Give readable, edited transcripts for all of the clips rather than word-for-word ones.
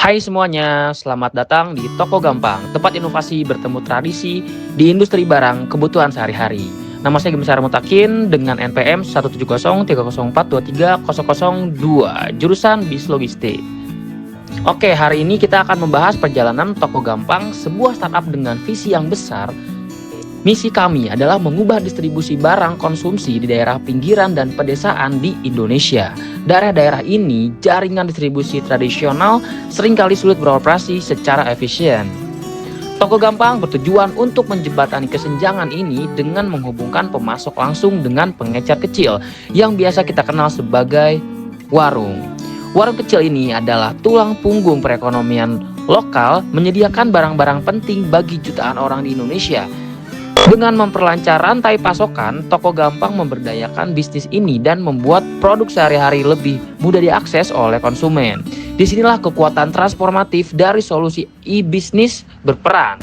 Hai semuanya, selamat datang di Toko Gampang, tempat inovasi bertemu tradisi di industri barang kebutuhan sehari-hari. Nama saya Gemsar Mutakin dengan NPM 1703042, jurusan Bis Logistik. Oke, hari ini kita akan membahas perjalanan Toko Gampang, sebuah startup dengan visi yang besar. Misi kami adalah mengubah distribusi barang konsumsi di daerah pinggiran dan pedesaan di Indonesia. Daerah-daerah ini, jaringan distribusi tradisional seringkali sulit beroperasi secara efisien. Toko Gampang bertujuan untuk menjembatani kesenjangan ini dengan menghubungkan pemasok langsung dengan pengecer kecil yang biasa kita kenal sebagai warung. Warung kecil ini adalah tulang punggung perekonomian lokal, menyediakan barang-barang penting bagi jutaan orang di Indonesia. Dengan memperlancar rantai pasokan, Toko Gampang memberdayakan bisnis ini dan membuat produk sehari-hari lebih mudah diakses oleh konsumen. Disinilah kekuatan transformatif dari solusi e-bisnis berperan.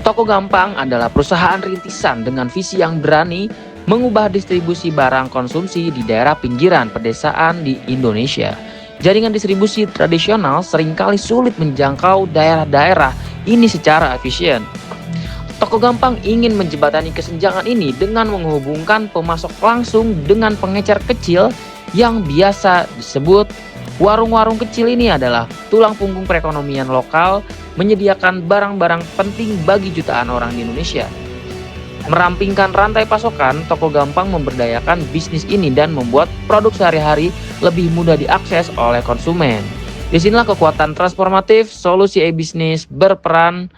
Toko Gampang adalah perusahaan rintisan dengan visi yang berani mengubah distribusi barang konsumsi di daerah pinggiran pedesaan di Indonesia. Jaringan distribusi tradisional seringkali sulit menjangkau daerah-daerah ini secara efisien. Toko Gampang ingin menjembatani kesenjangan ini dengan menghubungkan pemasok langsung dengan pengecer kecil yang biasa disebut warung-warung kecil. Ini adalah tulang punggung perekonomian lokal, menyediakan barang-barang penting bagi jutaan orang di Indonesia. Merampingkan rantai pasokan, Toko Gampang memberdayakan bisnis ini dan membuat produk sehari-hari lebih mudah diakses oleh konsumen. Disinilah kekuatan transformatif solusi e-bisnis berperan.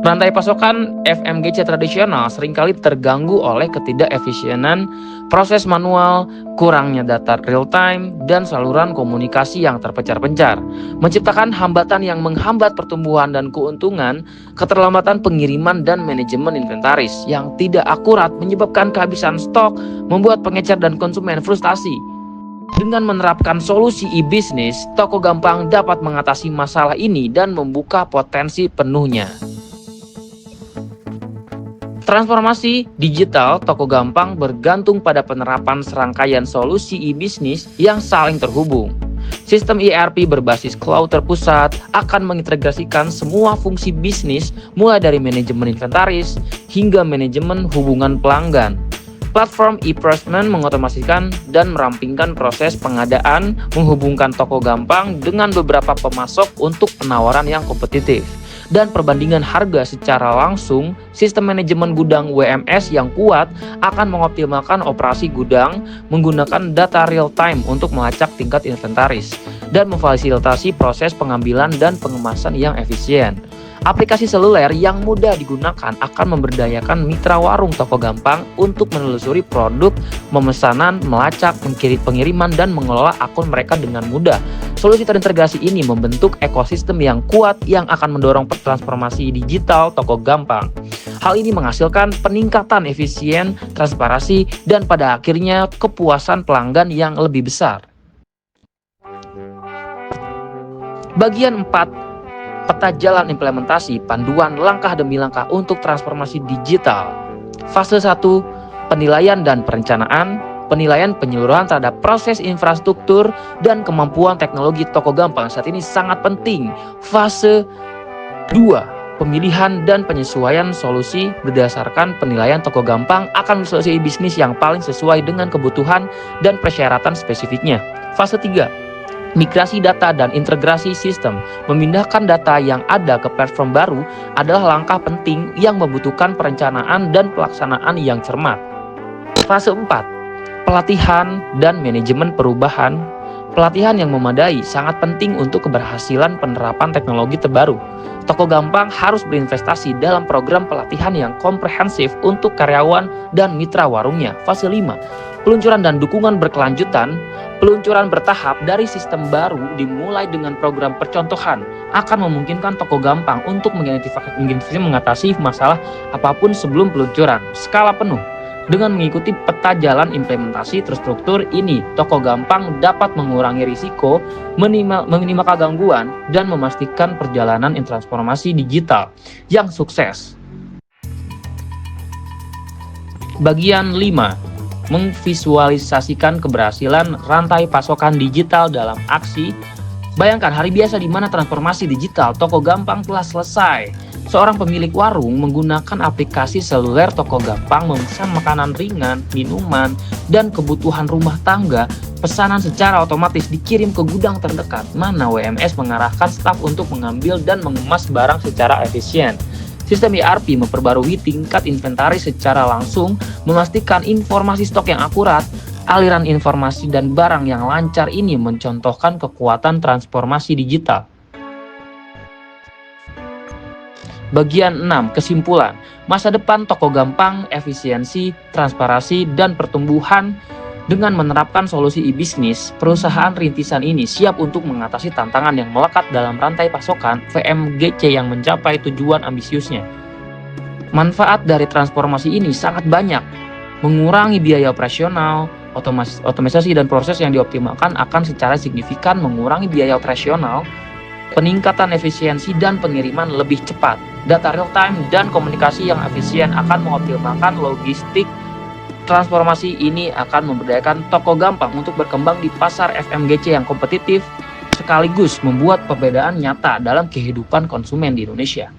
Rantai pasokan FMGC tradisional seringkali terganggu oleh ketidakefisienan proses manual, kurangnya data real-time, dan saluran komunikasi yang terpencar-pencar, menciptakan hambatan yang menghambat pertumbuhan dan keuntungan. Keterlambatan pengiriman dan manajemen inventaris yang tidak akurat menyebabkan kehabisan stok, membuat pengecer dan konsumen frustasi. Dengan menerapkan solusi e-bisnis, Toko Gampang dapat mengatasi masalah ini dan membuka potensi penuhnya. Transformasi digital Toko Gampang bergantung pada penerapan serangkaian solusi e-bisnis yang saling terhubung. Sistem ERP berbasis cloud terpusat akan mengintegrasikan semua fungsi bisnis, mulai dari manajemen inventaris hingga manajemen hubungan pelanggan. Platform e-procurement mengotomasikan dan merampingkan proses pengadaan, menghubungkan Toko Gampang dengan beberapa pemasok untuk penawaran yang kompetitif dan perbandingan harga secara langsung. Sistem manajemen gudang WMS yang kuat akan mengoptimalkan operasi gudang menggunakan data real time untuk melacak tingkat inventaris dan memfasilitasi proses pengambilan dan pengemasan yang efisien. Aplikasi seluler yang mudah digunakan akan memberdayakan mitra warung Toko Gampang untuk menelusuri produk, memesanan, melacak, pengiriman, dan mengelola akun mereka dengan mudah. Solusi terintegrasi ini membentuk ekosistem yang kuat yang akan mendorong transformasi digital Toko Gampang. Hal ini menghasilkan peningkatan efisien, transparansi, dan pada akhirnya kepuasan pelanggan yang lebih besar. Bagian 4. Peta jalan implementasi panduan langkah demi langkah untuk transformasi digital. Fase 1, penilaian dan perencanaan. Penilaian penyeluruhan terhadap proses infrastruktur dan kemampuan teknologi Toko Gampang saat ini sangat penting. Fase 2, pemilihan dan penyesuaian solusi berdasarkan penilaian Toko Gampang akan solusi bisnis yang paling sesuai dengan kebutuhan dan persyaratan spesifiknya. Fase 3, migrasi data dan integrasi sistem. Memindahkan data yang ada ke platform baru adalah langkah penting yang membutuhkan perencanaan dan pelaksanaan yang cermat. Fase 4, pelatihan dan manajemen perubahan. Pelatihan yang memadai sangat penting untuk keberhasilan penerapan teknologi terbaru. Toko Gampang harus berinvestasi dalam program pelatihan yang komprehensif untuk karyawan dan mitra warungnya. Fase 5, peluncuran dan dukungan berkelanjutan. Peluncuran bertahap dari sistem baru dimulai dengan program percontohan akan memungkinkan Toko Gampang untuk mengidentifikasi mengatasi masalah apapun sebelum peluncuran skala penuh. Dengan mengikuti peta jalan implementasi terstruktur ini, Toko Gampang dapat mengurangi risiko, meminimalkan gangguan, dan memastikan perjalanan transformasi digital yang sukses. Bagian 5. memvisualisasikan keberhasilan rantai pasokan digital dalam aksi. Bayangkan hari biasa di mana transformasi digital toko gampang telah selesai. Seorang pemilik warung menggunakan aplikasi seluler toko gampang memesan makanan ringan, minuman, dan kebutuhan rumah tangga. Pesanan secara otomatis dikirim ke gudang terdekat, mana WMS mengarahkan staf untuk mengambil dan mengemas barang secara efisien. Sistem ERP memperbarui tingkat inventaris secara langsung, memastikan informasi stok yang akurat. Aliran informasi dan barang yang lancar ini mencontohkan kekuatan transformasi digital. Bagian 6. Kesimpulan. Masa depan toko gampang, efisiensi, transparansi, dan pertumbuhan. Dengan menerapkan solusi e-bisnis, perusahaan rintisan ini siap untuk mengatasi tantangan yang melekat dalam rantai pasokan VMGC yang mencapai tujuan ambisiusnya. Manfaat dari transformasi ini sangat banyak. Mengurangi biaya operasional, otomatisasi dan proses yang dioptimalkan akan secara signifikan mengurangi biaya operasional, peningkatan efisiensi dan pengiriman lebih cepat, data real time dan komunikasi yang efisien akan mengoptimalkan logistik. Transformasi ini akan memberdayakan toko gampang untuk berkembang di pasar FMGC yang kompetitif, sekaligus membuat perbedaan nyata dalam kehidupan konsumen di Indonesia.